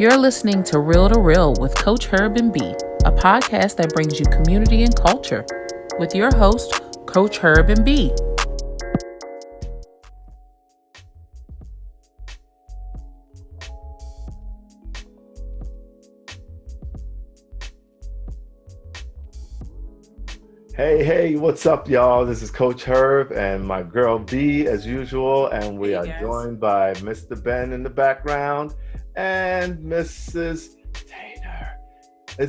You're listening to Real to Real with Coach Herb and B, a podcast that brings you community and culture with your host, Coach Herb and B. Hey, what's up, y'all? This is Coach Herb and my girl B, as usual, and we are joined by Mr. Ben in the background and Mrs. Taylor.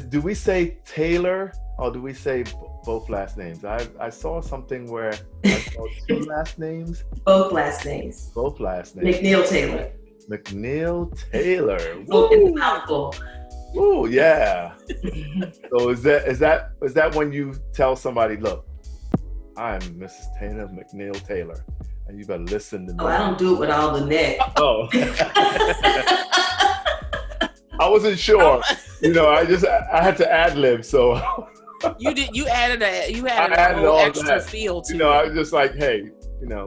Do we say Taylor or do we say both last names? I saw something where I saw two last names. Both last names. Both last names. McNeil-Taylor. McNeil-Taylor. It's a mouthful. Ooh, yeah. So is that when you tell somebody, look, I'm Mrs. Tana McNeil-Taylor, and you better listen to me. Oh, I don't do it with all the neck. Oh. I wasn't sure. I had to ad lib, so You added a little extra feel to it. I was just like, hey,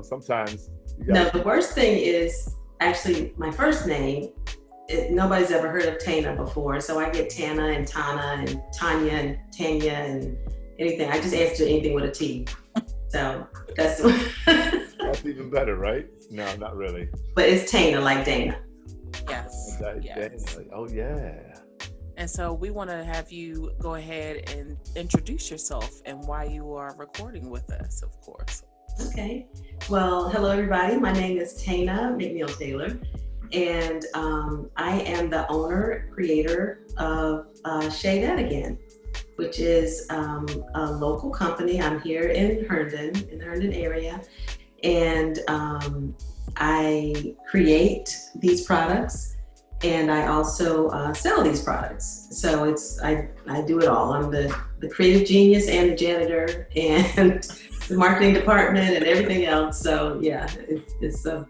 sometimes you No, the worst thing is actually my first name. Nobody's ever heard of Tana before, so I get Tana and Tana and Tanya and Tanya and anything. I just answer anything with a T. So that's even better, right? No, not really. But it's Tana, like Dana. Yes. Yes. Oh yeah. And so we want to have you go ahead and introduce yourself and why you are recording with us, of course. Okay. Well, hello everybody. My name is Tana McNeil-Taylor. And I am the owner, creator of Shea That Again, which is a local company. I'm here in the Herndon area. And I create these products and I also sell these products. So I do it all. I'm the creative genius and the janitor and the marketing department and everything else. So yeah, it's a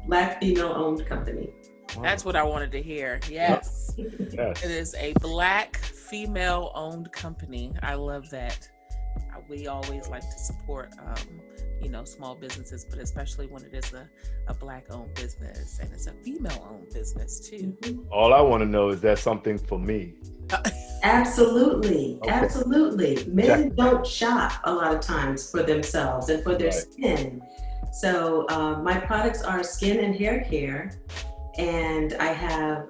Black female-owned company. Wow. That's what I wanted to hear. Yes. Yes. It is a Black female-owned company. I love that. We always like to support, small businesses, but especially when it is a Black-owned business and it's a female-owned business too. Mm-hmm. All I want to know is that something for me. Absolutely. Okay. Absolutely. Men Yeah. don't shop a lot of times for themselves and for their skin. So my products are skin and hair care, and I have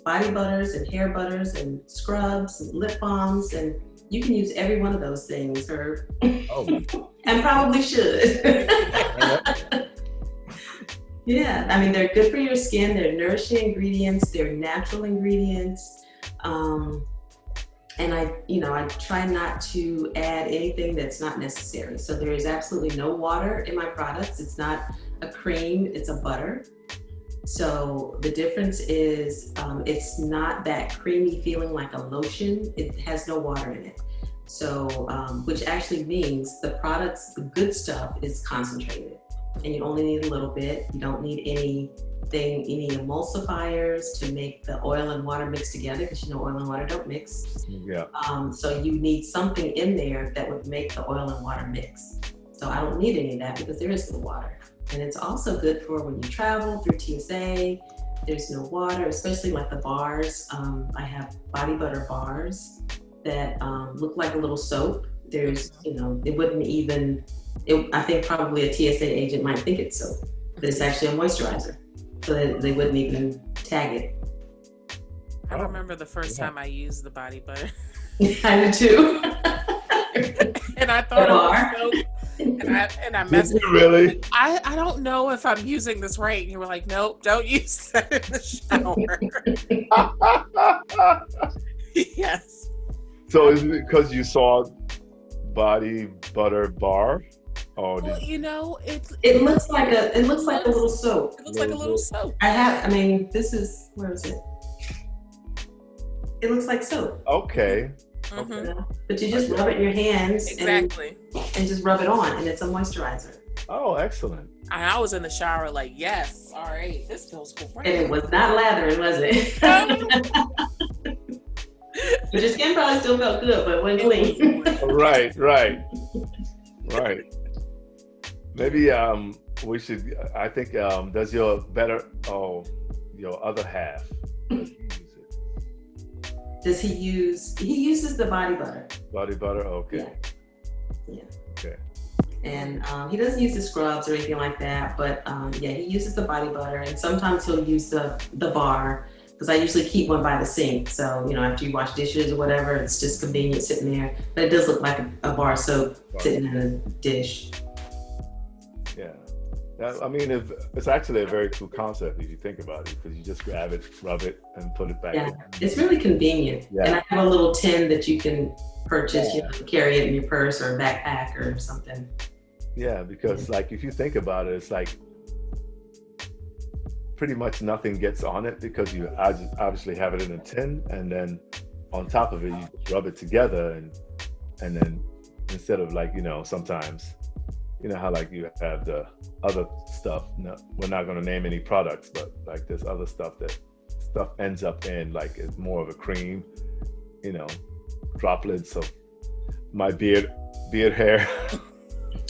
body butters and hair butters and scrubs and lip balms, and you can use every one of those things, Herb. Oh. And probably should. Yeah, I mean, they're good for your skin. They're nourishing ingredients. They're natural ingredients. And I try not to add anything that's not necessary. So there is absolutely no water in my products. It's not a cream, it's a butter. So the difference is it's not that creamy feeling like a lotion. It has no water in it. So, which actually means the good stuff is concentrated. And you only need a little bit. You don't need any emulsifiers to make the oil and water mix together, because oil and water don't mix. Yeah. So you need something in there that would make the oil and water mix. So I don't need any of that because there is no water. And it's also good for when you travel through TSA. There's no water, especially like the bars. I have body butter bars that look like a little soap. There's, it wouldn't even, I think probably a TSA agent might think it's soap, but it's actually a moisturizer. So they wouldn't even tag it. I remember the first time I used the body butter. I do too. And I thought it was soap. And I messed up. Really? I don't know if I'm using this right. And you were like, nope, don't use that in the shower. Yes. So is it because you saw body butter bar? Oh, well, it looks like a little soap. It looks like a little soap. This is, where is it? It looks like soap. Okay. Mm-hmm. But you just rub it in your hands. Exactly. And just rub it on, and it's a moisturizer. Oh, excellent. I was in the shower like, yes, all right, this feels great. And it was not lathering, was it? But your skin probably still felt good, but it wasn't clean. Right. Maybe we should, I think, does your other half, Does he use it? Does he use? He uses the body butter. Body butter. Okay. Yeah. Okay. And he doesn't use the scrubs or anything like that, but yeah, he uses the body butter, and sometimes he'll use the bar, because I usually keep one by the sink. So, you know, after you wash dishes or whatever, it's just convenient sitting there. But it does look like a bar of soap sitting in a dish. Yeah. I mean, it's actually a very cool concept if you think about it, because you just grab it, rub it, and put it back in. It's really convenient. Yeah. And I have a little tin that you can purchase, you know, carry it in your purse or backpack or something. Yeah, because like if you think about it, it's like pretty much nothing gets on it, because you obviously have it in a tin, and then on top of it you rub it together, and then instead of, like, you know, sometimes, you know how like you have the other stuff, no, we're not going to name any products, but like there's other stuff ends up in, like, it's more of a cream, you know, droplets of my beard hair.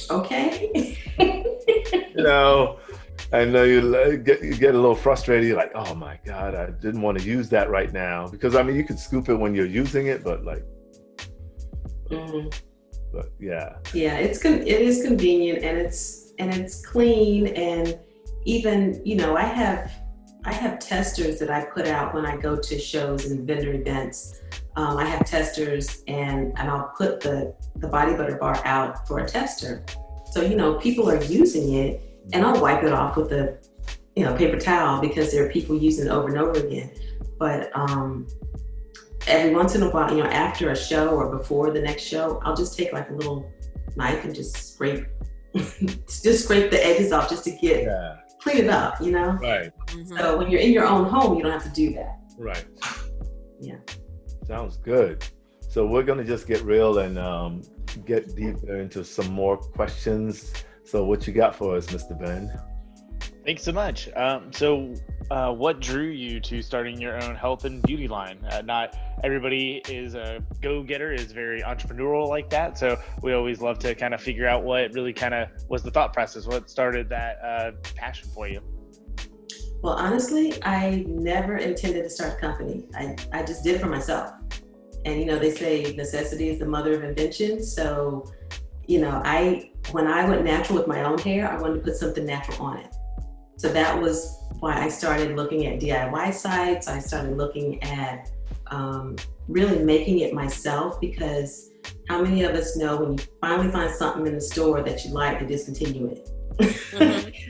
Okay. You know, I know you get a little frustrated. You're like, oh my God, I didn't want to use that right now, because I mean, you can scoop it when you're using it, but like, but yeah. Yeah, it is convenient, and it's clean, and even, you know, I have testers that I put out when I go to shows and vendor events. I have testers, and I'll put the body butter bar out for a tester. So, you know, people are using it, and I'll wipe it off with a, you know, paper towel, because there are people using it over and over again. But every once in a while, you know, after a show or before the next show, I'll just take like a little knife and just scrape the edges off, just to clean it up, you know? Right. So when you're in your own home, you don't have to do that. Right. Yeah. Sounds good. So we're going to just get real and get deeper into some more questions. So what you got for us, Mr. Ben? Thanks so much. So what drew you to starting your own health and beauty line? Not everybody is a go-getter, is very entrepreneurial like that. So we always love to kind of figure out what really kind of was the thought process, what started that passion for you. Well, honestly, I never intended to start a company. I just did it for myself. And, you know, they say necessity is the mother of invention. So, you know, when I went natural with my own hair, I wanted to put something natural on it. So that was why I started looking at DIY sites. I started looking at really making it myself, because how many of us know when you finally find something in the store that you like, to discontinue it?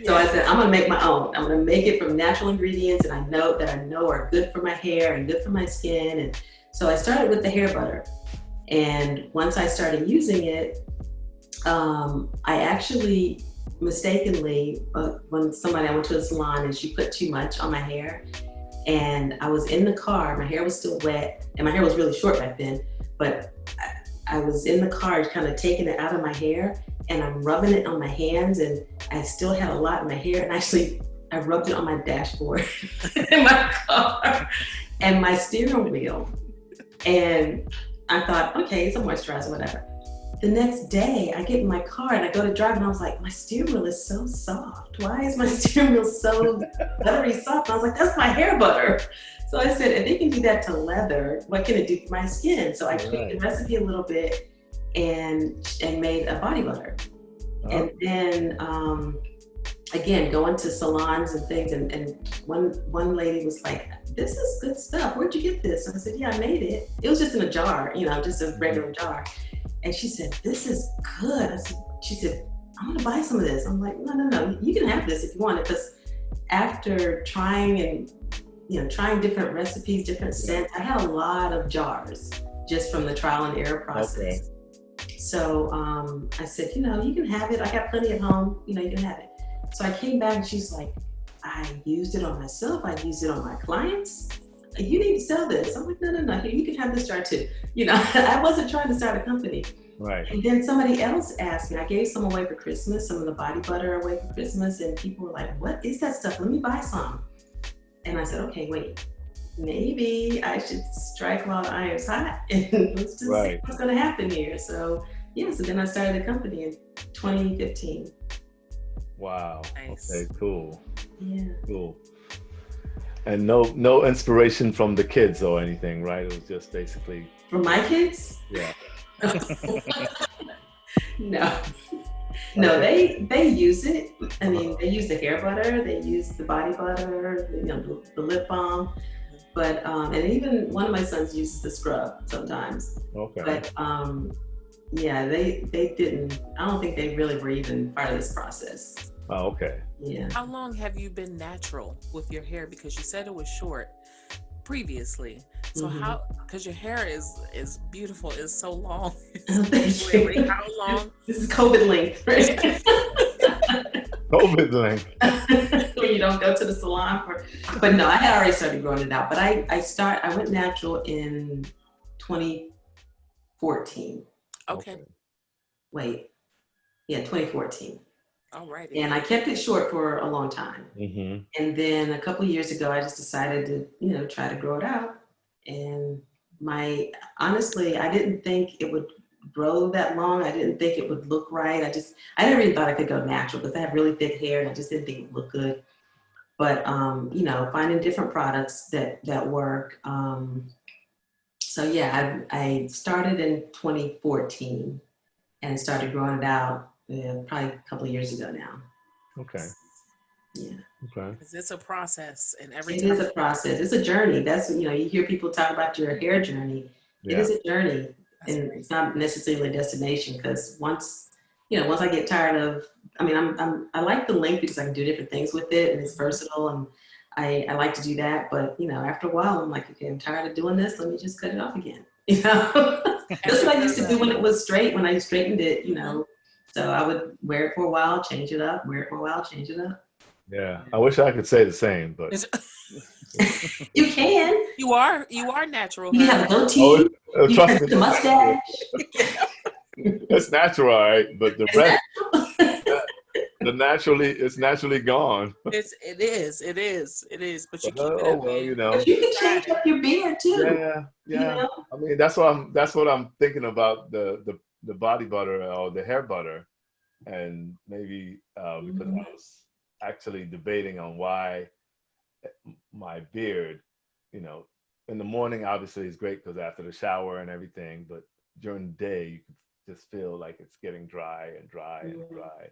So I said, I'm gonna make my own. I'm gonna make it from natural ingredients, and I know are good for my hair and good for my skin. And so I started with the hair butter. And once I started using it, I actually mistakenly, I went to a salon and she put too much on my hair, and I was in the car, my hair was still wet, and my hair was really short back then, but I was in the car kind of taking it out of my hair, and I'm rubbing it on my hands, and I still had a lot in my hair, and actually I rubbed it on my dashboard in my car and my steering wheel, and I thought, okay, it's a moisturizer, whatever. The next day, I get in my car and I go to drive, and I was like, my steering wheel is so soft. Why is my steering wheel so buttery soft? And I was like, that's my hair butter. So I said, if they can do that to leather, what can it do for my skin? So I tweaked the recipe a little bit and made a body butter. Oh. And then, again, going to salons and things, and one lady was like, this is good stuff. Where'd you get this? And I said, yeah, I made it. It was just in a jar, you know, just a regular jar. And she said, this is good. She said, I'm gonna buy some of this. I'm like, no, you can have this if you want it. Because after trying and, you know, trying different recipes, different scents, I had a lot of jars just from the trial and error process. Okay. So I said, you know, you can have it. I got plenty at home, you know, you can have it. So I came back and she's like, I used it on myself. I used it on my clients. You need to sell this. I'm like, no, here, you can have this jar too. You know, I wasn't trying to start a company. Right. And then somebody else asked me, I gave some away for Christmas, some of the body butter away for Christmas, and people were like, what is that stuff? Let me buy some. And I said, okay, wait, maybe I should strike while the iron's hot, and let's just see what's gonna happen here. So then I started a company in 2015. Wow. Nice. Okay, cool. Yeah. Cool. And no inspiration from the kids or anything, right? It was just basically For my kids? yeah. No. No, they use it. I mean, they use the hair butter, they use the body butter, the lip balm. But and even one of my sons uses the scrub sometimes. Okay. But yeah, they didn't. I don't think they really were even part of this process. Oh, okay. Yeah. How long have you been natural with your hair? Because you said it was short previously. So how? Because your hair is beautiful. It's so long. Thank you. How long? This is COVID length, right? COVID length. When you don't go to the salon but no, I had already started growing it out. But I went natural in 2014. Okay. Wait. Yeah, 2014. All right. And I kept it short for a long time. Mm-hmm. And then a couple of years ago, I just decided to, try to grow it out. And honestly, I didn't think it would grow that long. I didn't think it would look right. I never even thought I could go natural because I have really thick hair and I just didn't think it would look good. But, finding different products that work. So yeah, I started in 2014 and started growing it out probably a couple of years ago now. Okay. Yeah. Okay. Because it's a process, and every It time is a process. It's a journey. That's you hear people talk about your hair journey. Yeah. It is a journey, and it's not necessarily a destination. Because once I get tired of, I like the length because I can do different things with it, and it's versatile, and I like to do that. But after a while, I'm like, okay, I'm tired of doing this. Let me just cut it off again. That's what I used to do when it was straight. When I straightened it, So I would wear it for a while, change it up, wear it for a while, change it up. Yeah. I wish I could say the same, but you can. You are natural. You have a goatee. You trust have me. the mustache. It's natural, all right, but the rest, it's naturally gone. It is. But you keep it oh up, well, man. But you can change up your beard too. Yeah. I mean, that's what I'm thinking about the body butter or the hair butter, and maybe because I was actually debating on why my beard, in the morning obviously is great because after the shower and everything, but during the day you can just feel like it's getting dry and dry and dry,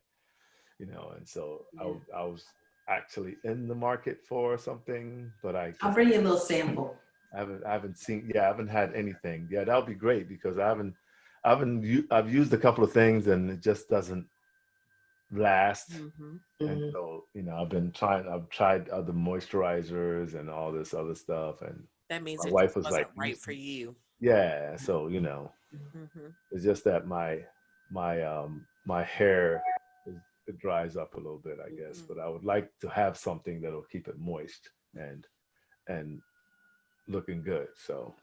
and so I was actually in the market for something, but I'll bring you a little sample. I haven't had anything. Yeah, that would be great because I've used a couple of things and it just doesn't last. And so, I've tried other moisturizers and all this other stuff, and that means my it wife was wasn't like, right for you. Yeah, so it's just that my hair it dries up a little bit, I guess. But I would like to have something that'll keep it moist and looking good. So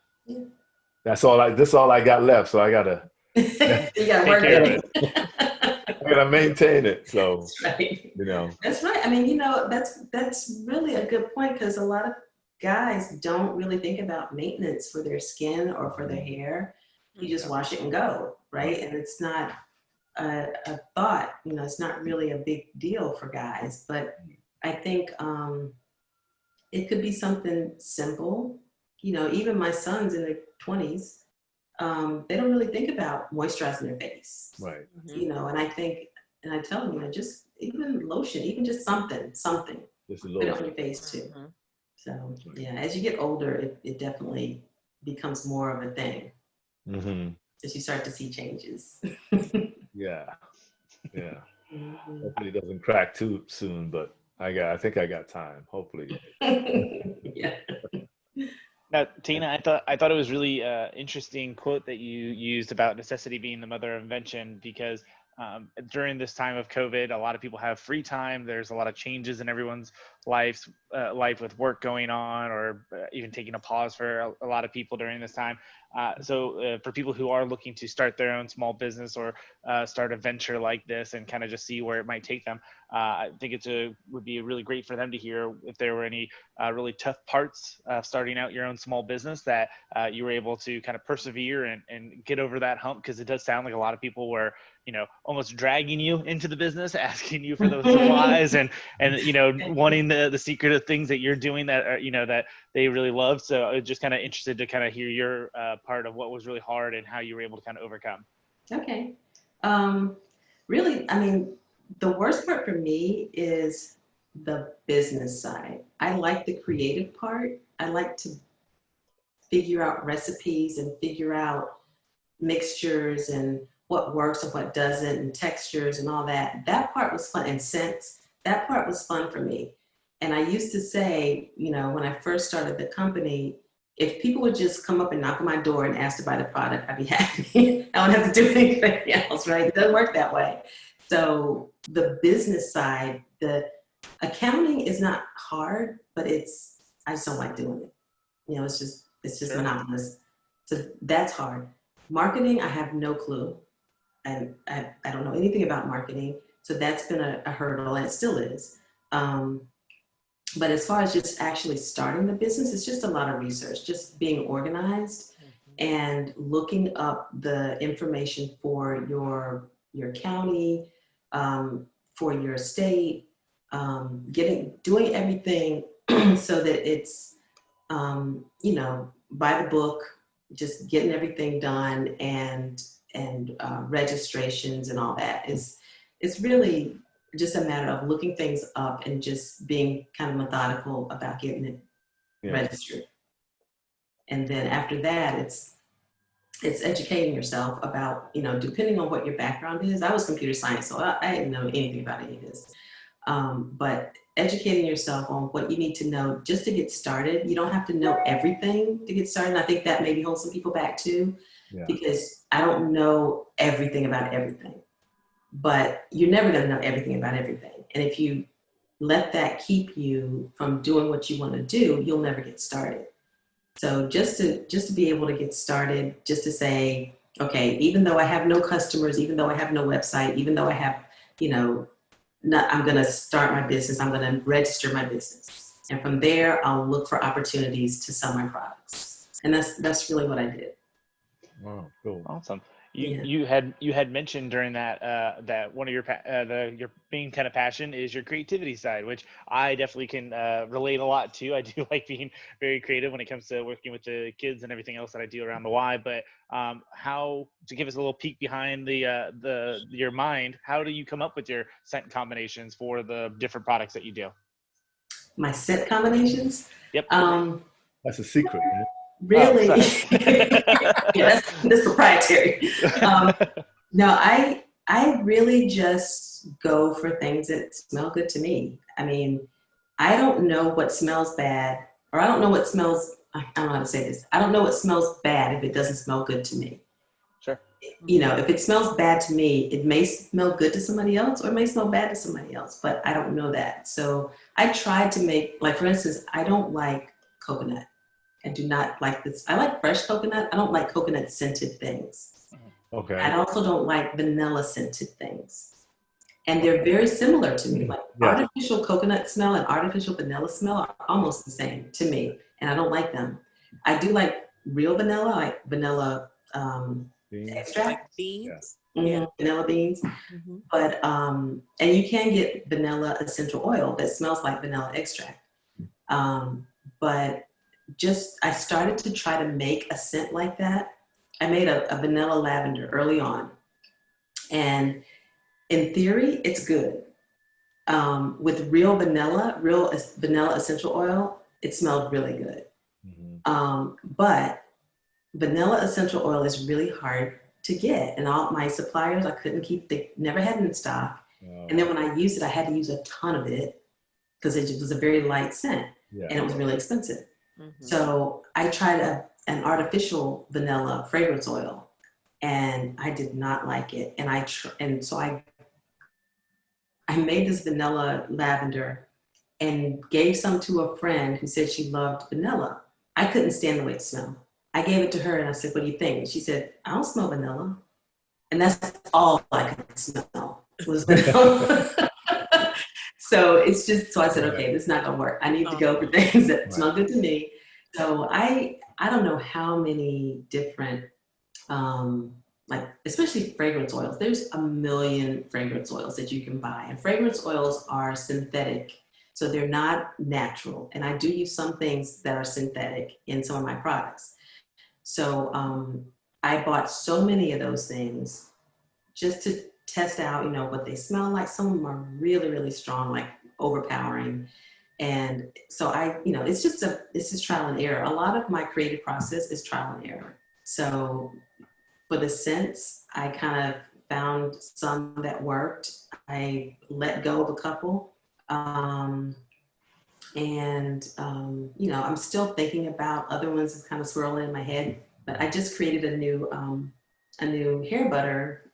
that's all I got left. So I gotta you gotta work it. I gotta maintain it. So that's right. That's right. I mean, that's really a good point because a lot of guys don't really think about maintenance for their skin or for their hair. You just wash it and go, right? And it's not a thought, it's not really a big deal for guys, but I think it could be something simple. Even my sons in their 20s, they don't really think about moisturizing their face, right? And I tell them, just even lotion, even just something, just a little put it on your face too. So yeah, as you get older, it definitely becomes more of a thing. As you start to see changes. Yeah. Hopefully it doesn't crack too soon, but I think I got time. Hopefully. Yeah. Now, Tina, I thought it was really interesting quote that you used about necessity being the mother of invention, because during this time of COVID, a lot of people have free time. There's a lot of changes in everyone's life with work going on, or even taking a pause for a lot of people during this time. So for people who are looking to start their own small business or start a venture like this and kind of just see where it might take them, I think would be really great for them to hear if there were any really tough parts of starting out your own small business that you were able to kind of persevere and get over that hump, because it does sound like a lot of people were almost dragging you into the business, asking you for those supplies and wanting the secret of things that you're doing that are, that they really love. So I was just kind of interested to kind of hear your part of what was really hard and how you were able to kind of overcome. Okay. Really, I mean, the worst part for me is the business side. I like the creative part. I like to figure out recipes and figure out mixtures and what works and what doesn't and textures and all that. That part was fun, and scents. That part was fun for me. And I used to say, when I first started the company, if people would just come up and knock on my door and ask to buy the product, I'd be happy. I don't have to do anything else, right? It doesn't work that way. So the business side, the accounting is not hard, but I just don't like doing it. It's just monotonous. So that's hard. Marketing, I have no clue. And I don't know anything about marketing. So that's been a hurdle, and it still is. But as far as just actually starting the business, it's just a lot of research, just being organized and looking up the information for your county, for your state, doing everything so that it's, by the book, just getting everything done and registrations and all that it's really just a matter of looking things up and just being kind of methodical about getting it registered. And then after that, it's educating yourself about, depending on what your background is. I was computer science, so I didn't know anything about any of this. But educating yourself on what you need to know just to get started. You don't have to know everything to get started. And I think that maybe holds some people back too, because I don't know everything about everything. But you're never going to know everything about everything. And if you let that keep you from doing what you want to do, you'll never get started. So just to be able to get started, just to say, okay, even though I have no customers, even though I have no website, even though I have, I'm going to start my business, I'm going to register my business. And from there, I'll look for opportunities to sell my products. And that's really what I did. Wow, cool. Awesome. You had mentioned during that that one of your main kind of passion is your creativity side, which I definitely can relate a lot to. I do like being very creative when it comes to working with the kids and everything else that I do around the Y. But how, to give us a little peek behind your mind, how do you come up with your scent combinations for the different products that you do? My scent combinations? Yep. That's a secret. Right? Really? That's proprietary. No, I really just go for things that smell good to me. I mean, I don't know what smells bad, or I don't know what smells, I don't know how to say this. I don't know what smells bad if it doesn't smell good to me. Sure. If it smells bad to me, it may smell good to somebody else, or it may smell bad to somebody else, but I don't know that. So I tried to make, like, for instance, I don't like coconut. I do not like this. I like fresh coconut. I don't like coconut scented things. Okay. I also don't like vanilla scented things. And they're very similar to me. Like artificial coconut smell and artificial vanilla smell are almost the same to me. And I don't like them. I do like real vanilla, like vanilla extract. Like beans? Vanilla beans. Mm-hmm. But, and you can get vanilla essential oil that smells like vanilla extract. But I started to try to make a scent like that. I made a vanilla lavender early on. And in theory, it's good. With real vanilla essential oil, it smelled really good. Mm-hmm. But vanilla essential oil is really hard to get. And all my suppliers, they never had it in stock. Oh. And then when I used it, I had to use a ton of it because it was a very light scent and it was really expensive. Mm-hmm. So I tried an artificial vanilla fragrance oil, and I did not like it. And so I made this vanilla lavender and gave some to a friend who said she loved vanilla. I couldn't stand the way it smelled. I gave it to her and I said, "What do you think?" And she said, "I don't smell vanilla." And that's all I could smell was vanilla. So I said, okay, this is not gonna work. I need to go for things that smell good to me. So I don't know how many different, especially fragrance oils. There's a million fragrance oils that you can buy. And fragrance oils are synthetic So they're not natural. And I do use some things that are synthetic in some of my products. So I bought so many of those things just to test out, what they smell like. Some of them are really, really strong, like overpowering. And so it's just trial and error. A lot of my creative process is trial and error. So for the scents, I kind of found some that worked. I let go of a couple. I'm still thinking about other ones that kind of swirling in my head, but I just created a new hair butter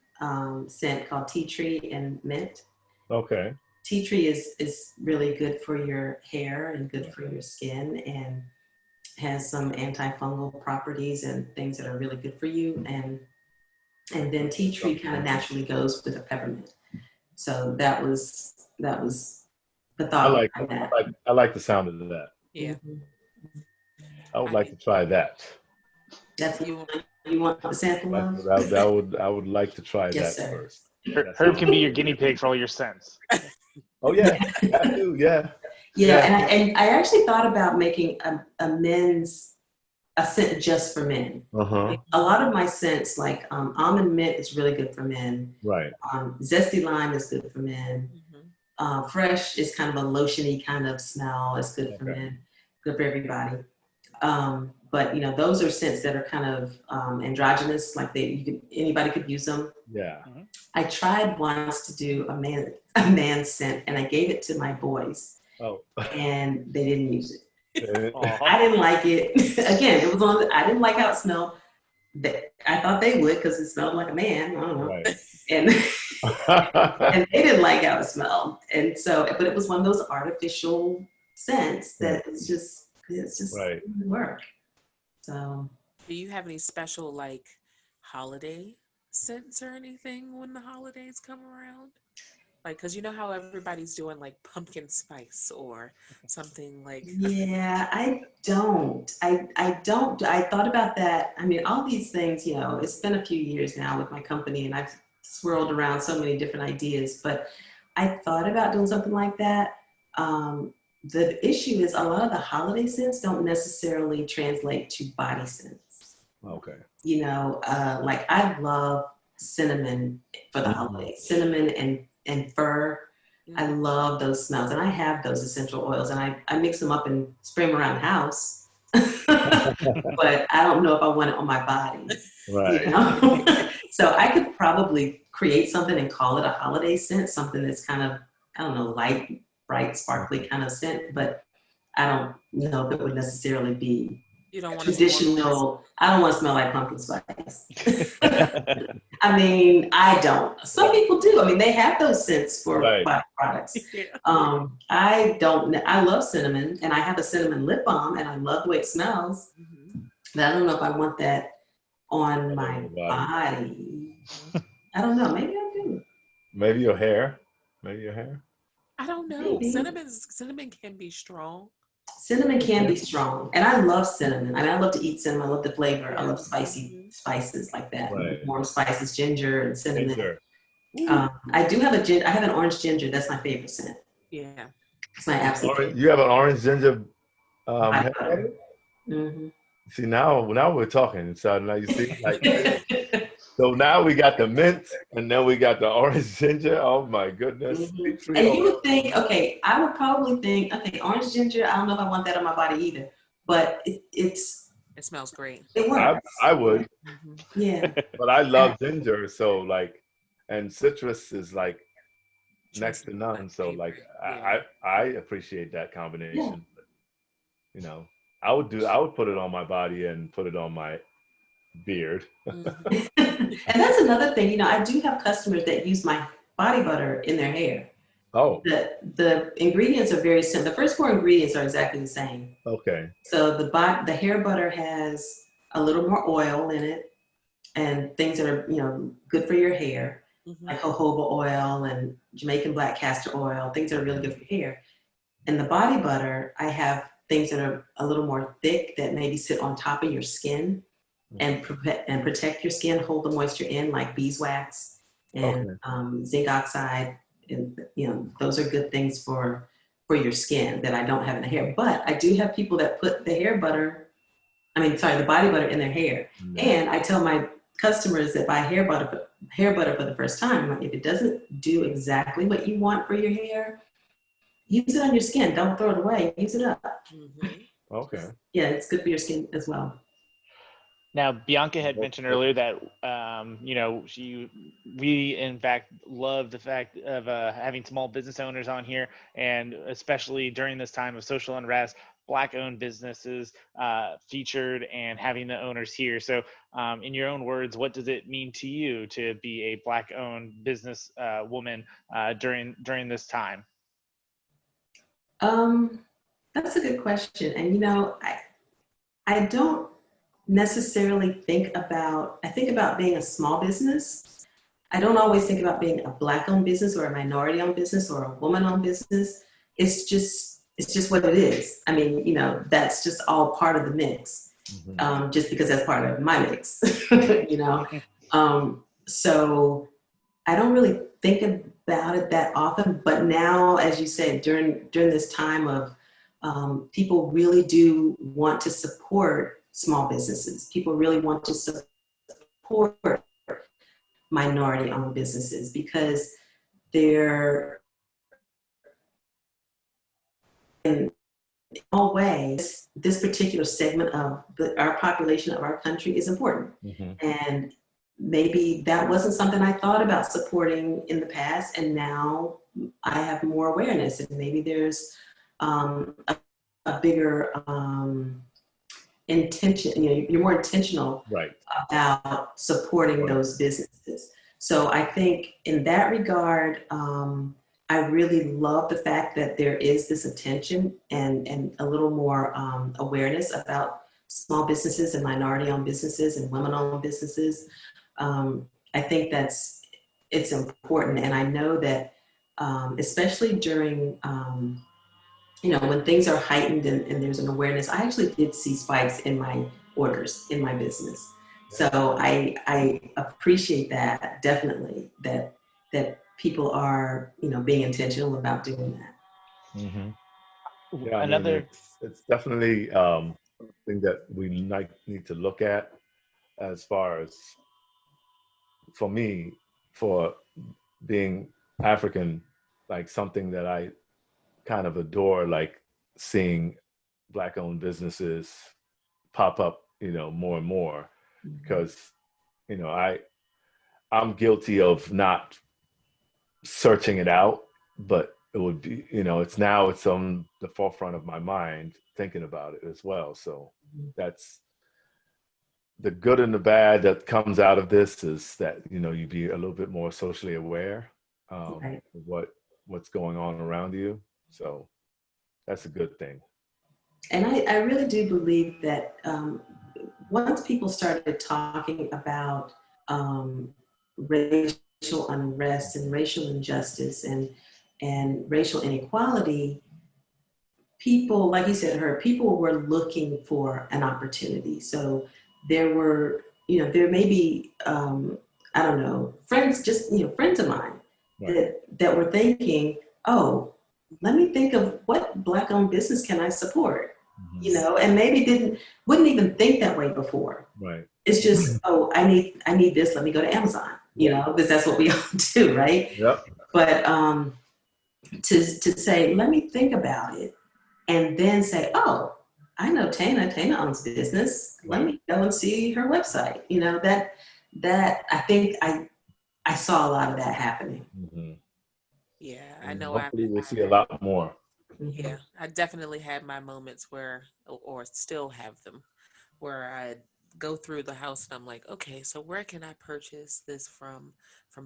scent called tea tree and mint. Okay. Tea tree is really good for your hair and good for your skin, and has some antifungal properties and things that are really good for you. And then tea tree kind of naturally goes with a peppermint. So that was the thought behind that. I like the sound of that. Yeah. Mm-hmm. I would like to try that. That's you want the sample of? I would like to try Yes, that sir. first. Herb can be your guinea pig for all your scents. Oh yeah, I do. Yeah. Yeah, and I actually thought about making a scent just for men. Uh-huh. A lot of my scents, like almond mint, is really good for men. Right. Zesty lime is good for men. Mm-hmm. Fresh is kind of a lotiony kind of smell. It's good for men, good for everybody. But those are scents that are kind of androgynous, like anybody could use them. Yeah. Mm-hmm. I tried once to do a man scent, and I gave it to my boys. Oh. And they didn't use it. Uh-huh. I didn't like it. Again, it was I didn't like how it smelled. I thought they would because it smelled like a man. I don't know. Right. And and they didn't like how it smelled. And so, but it was one of those artificial scents that it's just right. didn't work. So, do you have any special like holiday scents or anything when the holidays come around? Like, because you know how everybody's doing like pumpkin spice or something like. Yeah, I don't. I don't. I thought about that. I mean, all these things, it's been a few years now with my company, and I've swirled around so many different ideas, but I thought about doing something like that. The issue is a lot of the holiday scents don't necessarily translate to body scents. Okay. Like I love cinnamon for the holidays, cinnamon and fir. I love those smells, and I have those essential oils, and I mix them up and spray them around the house. But I don't know if I want it on my body. Right. So I could probably create something and call it a holiday scent, something that's kind of, I don't know, light, bright, sparkly kind of scent, but I don't know if it would necessarily be traditional. I don't want to smell like pumpkin spice. I mean, I don't. Some people do. I mean, they have those scents for products. I don't. I love cinnamon, and I have a cinnamon lip balm, and I love the way it smells. Mm-hmm. But I don't know if I want that on my body. I don't know. Maybe I do. Maybe your hair. I don't know. Maybe. Cinnamon can be strong. Cinnamon can be strong, and I love cinnamon. I mean, I love to eat cinnamon. I love the flavor. I love spicy spices like that. Right. Warm spices, ginger and cinnamon. I do have I have an orange ginger. That's my favorite scent. Yeah, it's my absolute favorite. You have an orange ginger. Mm-hmm. See, now we're talking. So now you see, like. So now we got the mint, and then we got the orange ginger. Oh my goodness! Mm-hmm. And you would think, I would probably think, orange ginger. I don't know if I want that on my body either, but it smells great. It works. I would. Mm-hmm. Yeah. But I love ginger, so like, and citrus is like next to none. So like, I appreciate that combination. Yeah. I would put it on my body and put it on my beard. And that's another thing, I do have customers that use my body butter in their hair. Oh. The ingredients are very similar. The first 4 ingredients are exactly the same. Okay. So the hair butter has a little more oil in it and things that are, good for your hair, like jojoba oil and Jamaican black castor oil, things that are really good for your hair. And the body butter, I have things that are a little more thick that maybe sit on top of your skin and protect your skin, hold the moisture in, like beeswax and zinc oxide. And those are good things for for your skin that I don't have in the hair. But I do have people that put the the body butter in their hair. And I tell my customers that buy hair butter for the first time, like, if it doesn't do exactly what you want for your hair, use it on your skin. Don't throw it away. Use it up. Okay. Yeah, it's good for your skin as well. Now, Bianca had mentioned earlier that, we in fact love the fact of having small business owners on here, and especially during this time of social unrest, Black-owned businesses featured and having the owners here. So, in your own words, what does it mean to you to be a Black-owned business woman during this time? That's a good question. And I don't necessarily think about being a small business. I don't always think about being a Black-owned business or a minority-owned business or a woman-owned business. It's just what it is. I mean, that's just all part of the mix. Just because that's part of my mix, So I don't really think about it that often. But now, as you said, during this time of people really do want to support small businesses. People really want to support minority-owned businesses because they're, in all ways, this particular segment of our population of our country is important. And maybe that wasn't something I thought about supporting in the past, and now I have more awareness, and maybe there's a bigger intention. You're more intentional about supporting those businesses. So I think in that regard, I really love the fact that there is this attention and a little more awareness about small businesses and minority-owned businesses and women-owned businesses. I think it's important, and I know that especially during when things are heightened and there's an awareness, I actually did see spikes in my orders in my business. So I appreciate that, definitely, that people are, being intentional about doing that. Yeah, it's definitely something that we need to look at, as far as, for me, for being African, like something that I kind of adore, like seeing Black-owned businesses pop up, more and more, because, I'm guilty of not searching it out, but it would be, it's on the forefront of my mind, thinking about it as well. So that's the good and the bad that comes out of this, is that, you be a little bit more socially aware of what's going on around you. So that's a good thing. And I really do believe that once people started talking about racial unrest and racial injustice and racial inequality, people, like you said, people were looking for an opportunity. So there were, there may be, I don't know, friends of mine that were thinking, oh, let me think of what Black-owned business can I support, and maybe wouldn't even think that way before. Right. It's just, oh, I need this. Let me go to Amazon, because that's what we all do, right? Yep. But to say, let me think about it, and then say, oh, I know Tana owns a business. Let me go and see her website. That I think I saw a lot of that happening. Yeah, I know. Hopefully we'll see a lot more. Yeah, I definitely had my moments where, or still have them, where I go through the house and I'm like, okay, so where can I purchase this from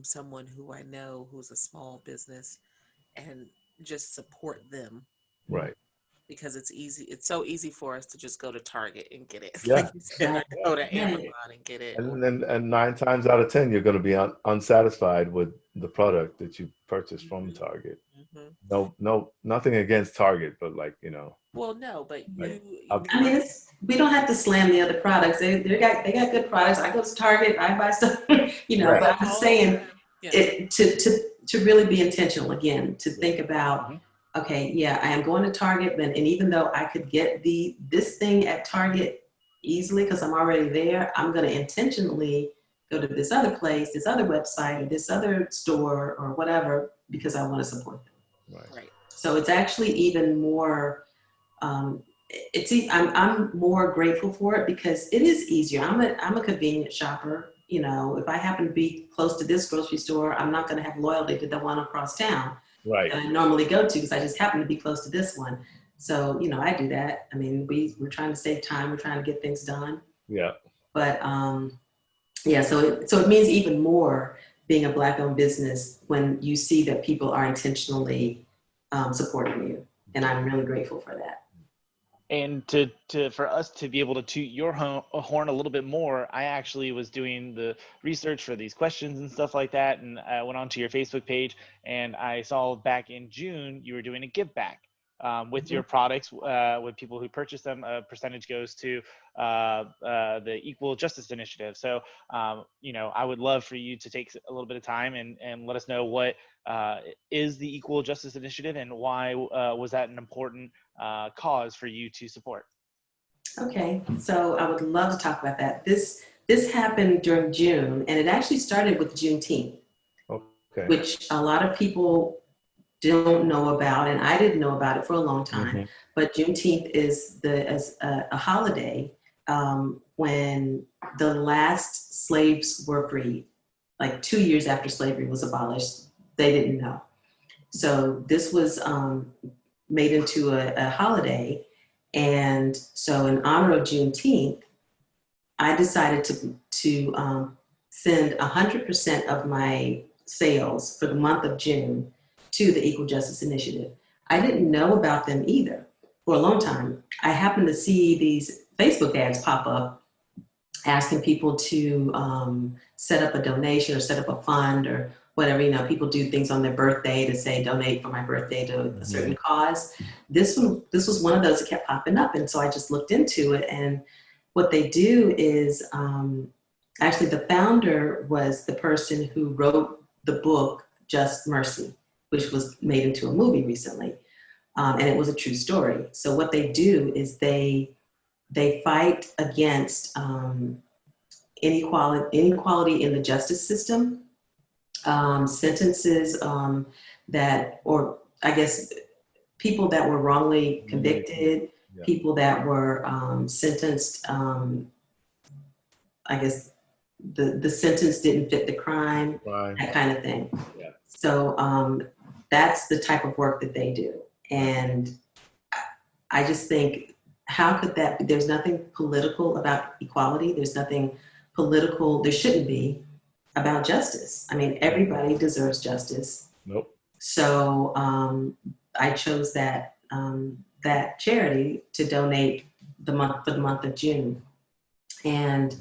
someone who I know, who's a small business, and just support them. Right. Because it's easy. It's so easy for us to just go to Target and get it. Yeah. Like you said, or go to Amazon and get it. And 9 times out of 10, you're going to be unsatisfied with the product that you purchased from Target. No, nothing against Target, but Well, no, but I mean, we don't have to slam the other products. They got good products. I go to Target, I buy stuff, But I'm just saying, to really be intentional again, to think about okay, yeah, I am going to Target, and even though I could get this thing at Target easily because I'm already there, I'm going to intentionally go to this other place, this other website, or this other store, or whatever, because I want to support them. Right. So it's actually even more. I'm more grateful for it because it is easier. I'm a convenient shopper. You know, if I happen to be close to this grocery store, I'm not going to have loyalty to the one across town Right. that I normally go to because I just happen to be close to this one. So, you know, I do that. I mean, we're trying to save time. We're trying to get things done. Yeah. But yeah, so it means even more being a Black-owned business when you see that people are intentionally supporting you, and I'm really grateful for that. And for us to be able to toot your horn a little bit more, I actually was doing the research for these questions and stuff like that, and I went onto your Facebook page, and I saw back in June you were doing a give back with your products. With people who purchase them, a percentage goes to the Equal Justice Initiative. So, you know, I would love for you to take a little bit of time and let us know what is the Equal Justice Initiative and why was that an important cause for you to support? Okay, so I would love to talk about that. This happened during June, and it actually started with Juneteenth, which a lot of people don't know about, and I didn't know about it for a long time. Mm-hmm. But Juneteenth is a holiday when the last slaves were freed, like 2 years after slavery was abolished. They didn't know. So this was made into a holiday. And so in honor of Juneteenth, I decided to send 100% of my sales for the month of June to the Equal Justice Initiative. I didn't know about them either for a long time. I happened to see these Facebook ads pop up asking people to set up a donation or set up a fund or whatever. You know, people do things on their birthday to say, donate for my birthday to a certain cause. This was one of those that kept popping up. And so I just looked into it. And what they do is, actually the founder was the person who wrote the book, Just Mercy, which was made into a movie recently. And it was a true story. So what they do is they fight against inequality in the justice system, sentences or I guess people that were wrongly convicted, people that were sentenced, I guess the sentence didn't fit the crime, that kind of thing. Yeah. So that's the type of work that they do. And I just think, how could that be? There's nothing political about equality. There's nothing political, there shouldn't be, about justice. I mean, everybody deserves justice. Nope. So I chose that charity to donate for the month of June. And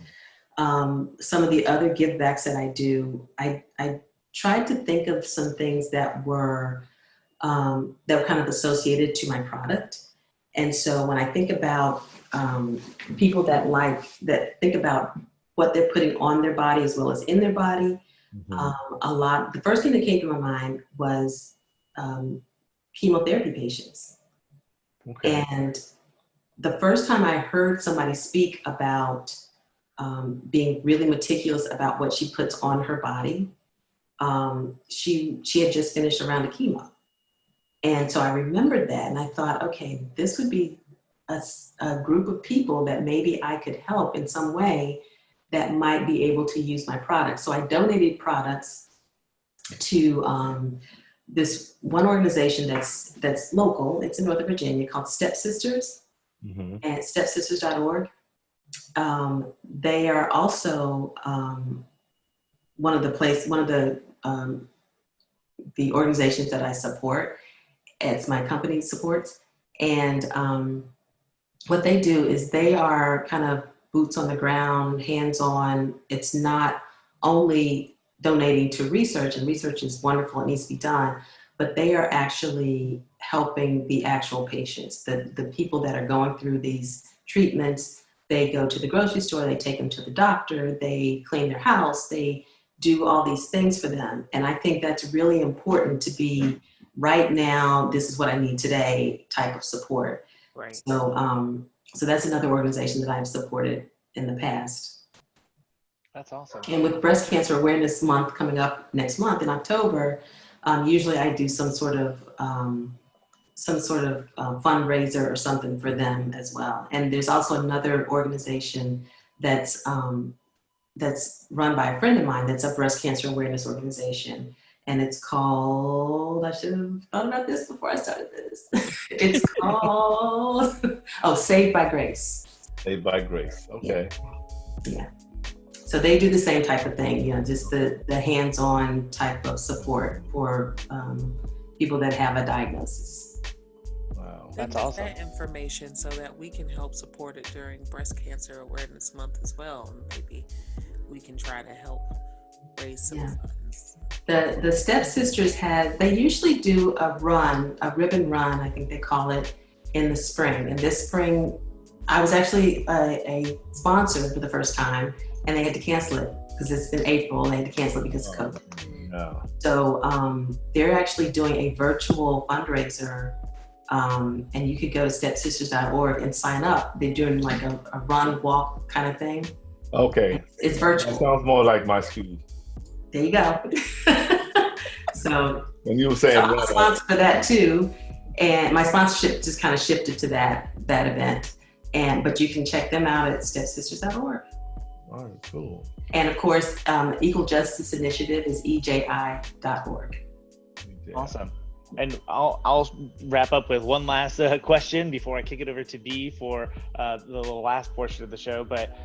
some of the other give backs that I do, I tried to think of some things that were kind of associated to my product. And so when I think about people that think about what they're putting on their body as well as in their body, the first thing that came to my mind was chemotherapy patients. Okay. And the first time I heard somebody speak about being really meticulous about what she puts on her body, she had just finished a round of chemo. And so I remembered that, and I thought, okay, this would be a group of people that maybe I could help in some way that might be able to use my products. So I donated products to this one organization that's local. It's in Northern Virginia, called Step Sisters, and stepsisters.org. They are also one of the organizations that I support. It's my company supports. And what they do is they are kind of boots on the ground, hands-on. It's not only donating to research, and research is wonderful, it needs to be done, but they are actually helping the actual patients, the people that are going through these treatments. They go to the grocery store, they take them to the doctor, they clean their house, they do all these things for them. And I think that's really important, to be right now, this is what I need today type of support. Right. So that's another organization that I've supported in the past. That's awesome. And with Breast Cancer Awareness Month coming up next month in October, usually I do some sort of fundraiser or something for them as well. And there's also another organization that's run by a friend of mine that's a breast cancer awareness organization. And it's called, I should have thought about this before I started this. It's called, Saved by Grace. Saved by Grace, okay. Yeah. So they do the same type of thing, just the hands-on type of support for people that have a diagnosis. Wow. That's Send us awesome. that information so that we can help support it during Breast Cancer Awareness Month as well. And maybe we can try to help raise some funds. The stepsisters they usually do a ribbon run, I think they call it, in the spring. And this spring, I was actually a sponsor for the first time, and they had to cancel it because it's in April. They had to cancel it because of COVID. No. So they're actually doing a virtual fundraiser, and you could go to stepsisters.org and sign up. They're doing like a run, walk kind of thing. Okay. It's virtual. That sounds more like my speed. There you go. So When you were saying I'm a sponsor for that too, and my sponsorship just kind of shifted to that event. But you can check them out at stepsisters.org. All right, cool. And of course, Equal Justice Initiative is EJI.org. Awesome. And I'll wrap up with one last question before I kick it over to B for the last portion of the show. But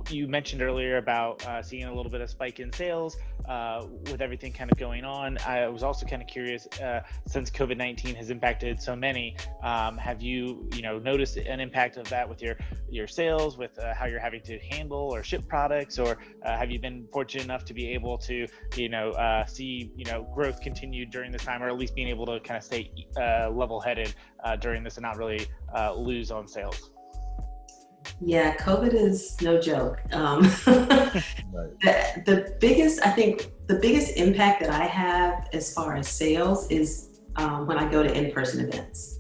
you mentioned earlier about seeing a little bit of spike in sales with everything kind of going on. I was also kind of curious, since COVID-19 has impacted so many, have you noticed an impact of that with your sales, with how you're having to handle or ship products, or have you been fortunate enough to be able to see growth continue during this time, or at least being able to kind of stay level-headed during this and not really lose on sales? Yeah, COVID is no joke. Right. The biggest impact that I have as far as sales is when I go to in-person events.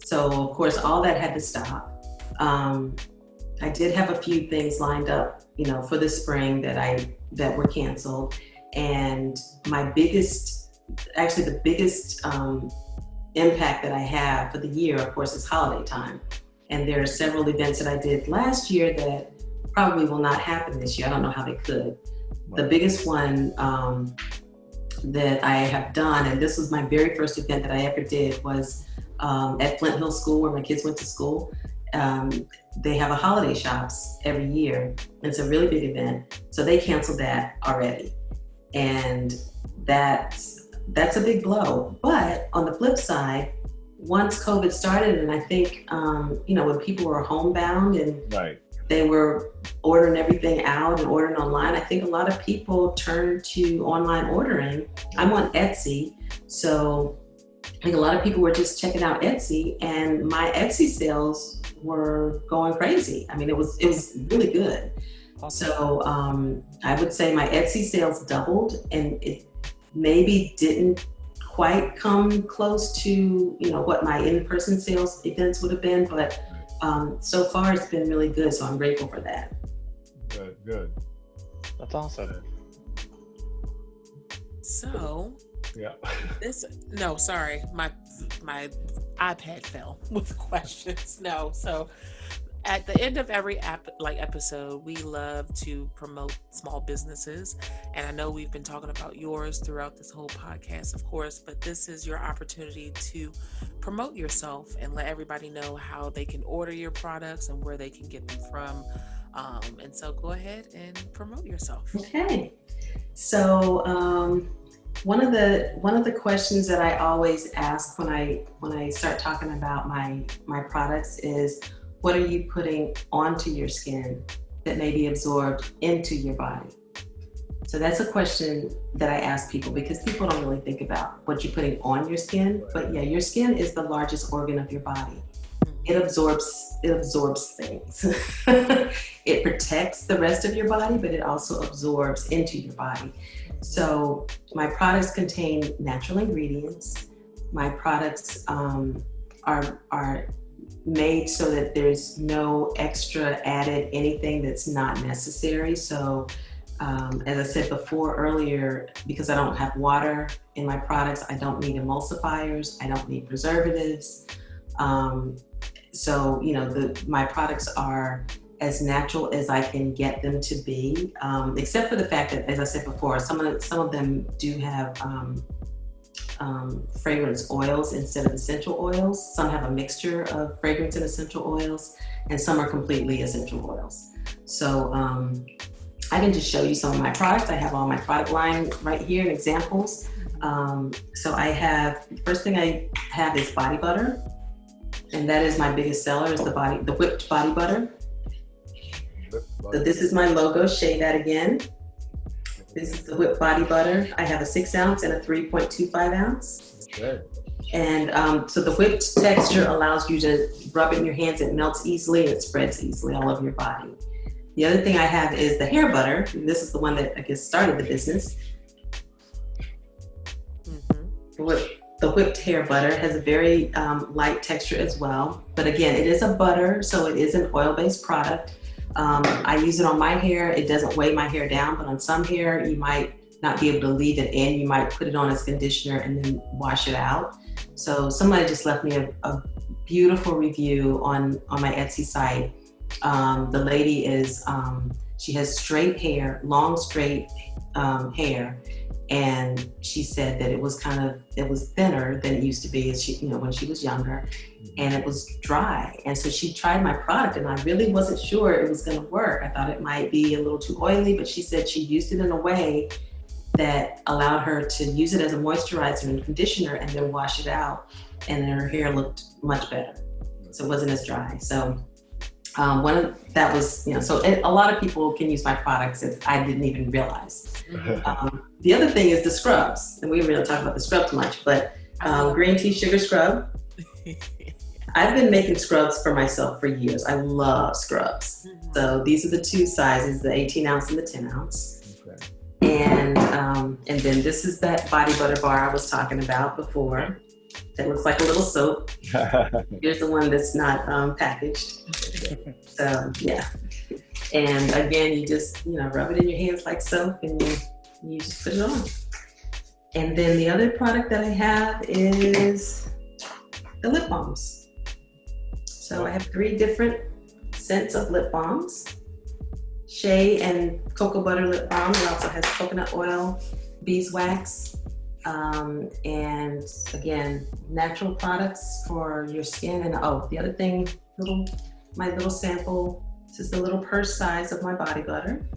So of course, all that had to stop. I did have a few things lined up, for the spring that were canceled. And the biggest impact that I have for the year, of course, is holiday time. And there are several events that I did last year that probably will not happen this year. I don't know how they could. The biggest one that I have done, and this was my very first event that I ever did, was at Flint Hill School, where my kids went to school. They have a holiday shops every year. It's a really big event. So they canceled that already. And that's a big blow. But on the flip side, once COVID started, and I think, when people were homebound and Right. they were ordering everything out and ordering online, I think a lot of people turned to online ordering. I'm on Etsy, so I think a lot of people were just checking out Etsy, and my Etsy sales were going crazy. I mean, it was really good. So I would say my Etsy sales doubled, and it maybe didn't quite come close to what my in-person sales events would have been, but so far it's been really good, so I'm grateful for that. Good. That's awesome. So Yeah. my iPad fell with questions. So at the end of every episode, we love to promote small businesses. And I know we've been talking about yours throughout this whole podcast, of course, but this is your opportunity to promote yourself and let everybody know how they can order your products and where they can get them from. And so go ahead and promote yourself. Okay. So one of the questions that I always ask when I start talking about my products is, what are you putting onto your skin that may be absorbed into your body? So that's a question that I ask people, because people don't really think about what you're putting on your skin. But yeah, your skin is the largest organ of your body. It absorbs things. It protects the rest of your body, but it also absorbs into your body. So my products contain natural ingredients. My products are made so that there's no extra added anything that's not necessary. So as I said before earlier, because I don't have water in my products, I don't need emulsifiers, I don't need preservatives. So, my products are as natural as I can get them to be, except for the fact that, as I said before, some of them do have fragrance oils instead of essential oils. Some have a mixture of fragrance and essential oils, and some are completely essential oils. So I can just show you some of my products. I have all my product line right here in examples. So I have, first thing I have is body butter, and that is my biggest seller, is the whipped body butter. So this is my logo, Shea That Again. This is the whipped body butter. I have a 6 ounce and a 3.25 ounce. Okay. And so the whipped texture allows you to rub it in your hands. It melts easily and it spreads easily all over your body. The other thing I have is the hair butter. And this is the one that I guess started the business. The whipped hair butter has a very light texture as well. But again, it is a butter, so it is an oil-based product. I use it on my hair. It doesn't weigh my hair down, but on some hair, you might not be able to leave it in. You might put it on as conditioner and then wash it out. So somebody just left me a beautiful review on my Etsy site. The lady is, she has straight hair, long straight hair. And she said that it was thinner than it used to be as when she was younger, and it was dry. And so she tried my product, and I really wasn't sure it was going to work. I thought it might be a little too oily, but she said she used it in a way that allowed her to use it as a moisturizer and conditioner and then wash it out, and her hair looked much better. So it wasn't as dry. So a lot of people can use my products that I didn't even realize. The other thing is the scrubs, and we didn't really talk about the scrubs much, but green tea sugar scrub. I've been making scrubs for myself for years. I love scrubs. So these are the two sizes, the 18 ounce and the 10 ounce. Okay. And then this is that body butter bar I was talking about before. That looks like a little soap. Here's the one that's not packaged. So yeah. And again, you just rub it in your hands like soap, and you just put it on. And then the other product that I have is the lip balms. So I have 3 different scents of lip balms. Shea and cocoa butter lip balm. It also has coconut oil, beeswax, and again, natural products for your skin. And the other thing, my little sample. This is the little purse size of my body butter.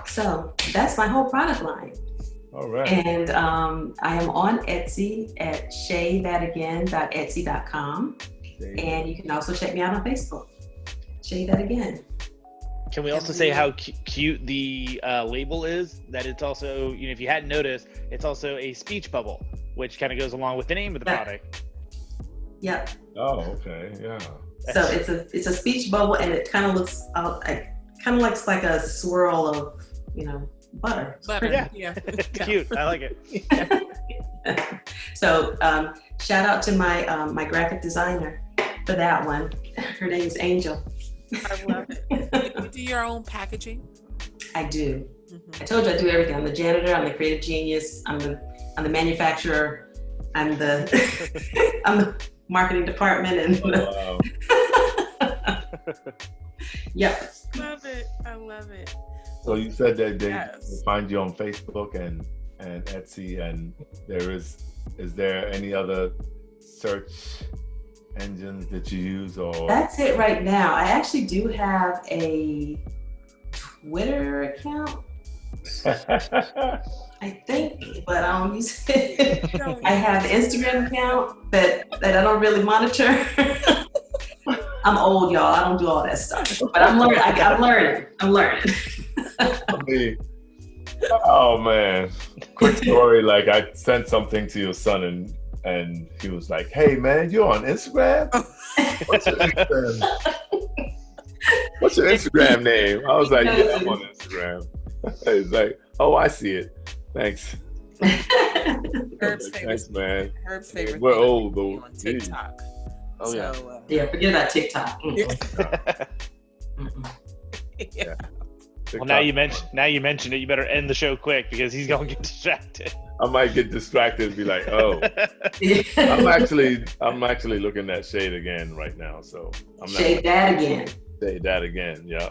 So that's my whole product line. All right. And I am on Etsy at shaythatagain.etsy.com. And you can also check me out on Facebook. Shea That Again. Can we also say how cute the label is? That it's also, if you hadn't noticed, it's also a speech bubble, which kind of goes along with the name of the product. Yep. Oh, okay. Yeah. So it's a speech bubble, and it kind of looks like a swirl of butter. Yeah. It's cute. I like it. So shout out to my graphic designer for that one. Her name is Angel. I love it. You do your own packaging? I do. I told you I do everything. I'm the janitor. I'm the creative genius. I'm the manufacturer. I'm the marketing department, and wow. Yep. Love it. I love it. So you said that they find you on Facebook and Etsy, and is there any other search engines that you use, or? That's it right now. I actually do have a Twitter account. I think, but I don't use it. I have an Instagram account that I don't really monitor. I'm old, y'all. I don't do all that stuff. But I'm learning. I'm learning. Oh man. Quick story, like I sent something to your son and he was like, "Hey man, you on Instagram? What's your Instagram? What's your Instagram name?" I was like, "Yeah, I'm on Instagram." It's like, oh, I see it. Thanks. Herb's favorite. Thanks, man. Herb's favorite. We're thing old, to be though. on TikTok. Oh, yeah. So, Yeah, forget about TikTok. yeah. Well, now you mentioned it. You better end the show quick because he's gonna get distracted. I might get distracted and be like, oh. I'm actually looking at Shea That Again right now. So I'm not Shea That Again. Shea That Again, yeah.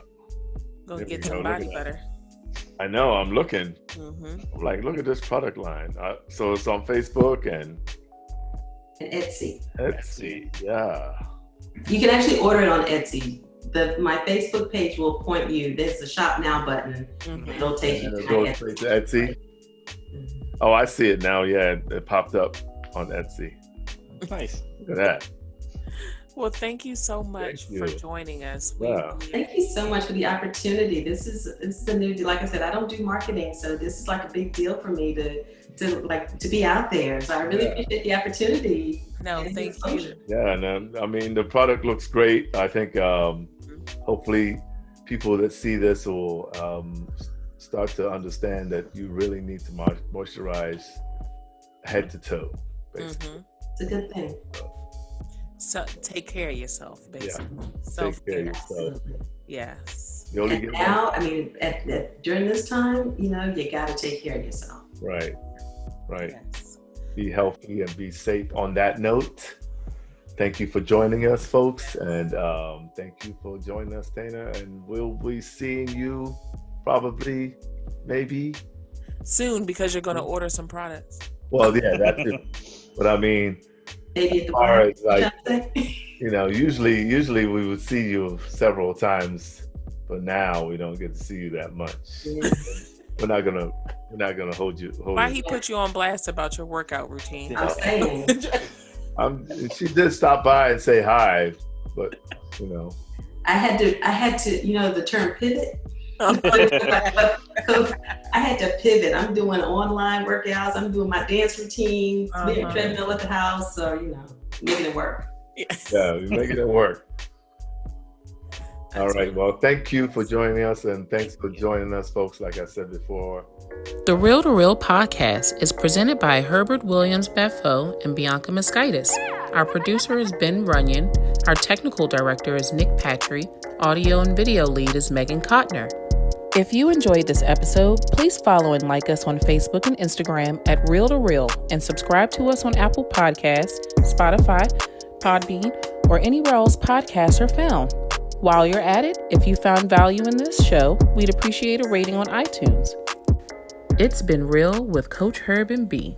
Gonna get some body butter. I know, I'm looking. Mm-hmm. I'm like, look at this product line. So it's on Facebook and Etsy. Etsy, yeah. You can actually order it on Etsy. My Facebook page will point you. There's a shop now button. Mm-hmm. It'll take you And to it goes Etsy. straight to Etsy. Oh, I see it now. Yeah, it popped up on Etsy. Nice. Look at that. Well, thank you so much for joining us. Yeah. Thank you so much for the opportunity. This is a new, like I said, I don't do marketing, so this is like a big deal for me to be out there. So I really appreciate the opportunity. No, thank you. Yeah, and I mean the product looks great. I think hopefully people that see this will start to understand that you really need to moisturize head to toe, basically. It's a good thing. So take care of yourself, basically. Yeah. Take care of yourself. Yes. You only And get now, I mean, during this time, you got to take care of yourself. Right. Yes. Be healthy and be safe. On that note, thank you for joining us, folks, and thank you for joining us, Tana. And we'll be seeing you probably, maybe soon, because you're going to order some products. Well, yeah, that's it. But I mean, maybe at the bar, bar, like, usually we would see you several times, but now we don't get to see you that much. Yeah. We're not gonna hold you. Why he put you on blast about your workout routine? I'm saying. She did stop by and say hi, but I had to, the term pivot. I had to pivot. I'm doing online workouts. I'm doing my dance routine, treadmill at the house. So, making it work. Yeah, you're making it work. All right. Well, thank you for joining us, and thanks for joining us, folks. Like I said before, The Real to Real podcast is presented by Herbert Williams Beffo and Bianca Moskaitis. Our producer is Ben Runyon. Our technical director is Nick Patry. Audio and video lead is Megan Kottner. If you enjoyed this episode, please follow and like us on Facebook and Instagram at Real to Real, and subscribe to us on Apple Podcasts, Spotify, Podbean, or anywhere else podcasts are found. While you're at it, if you found value in this show, we'd appreciate a rating on iTunes. It's been real with Coach Herb and B.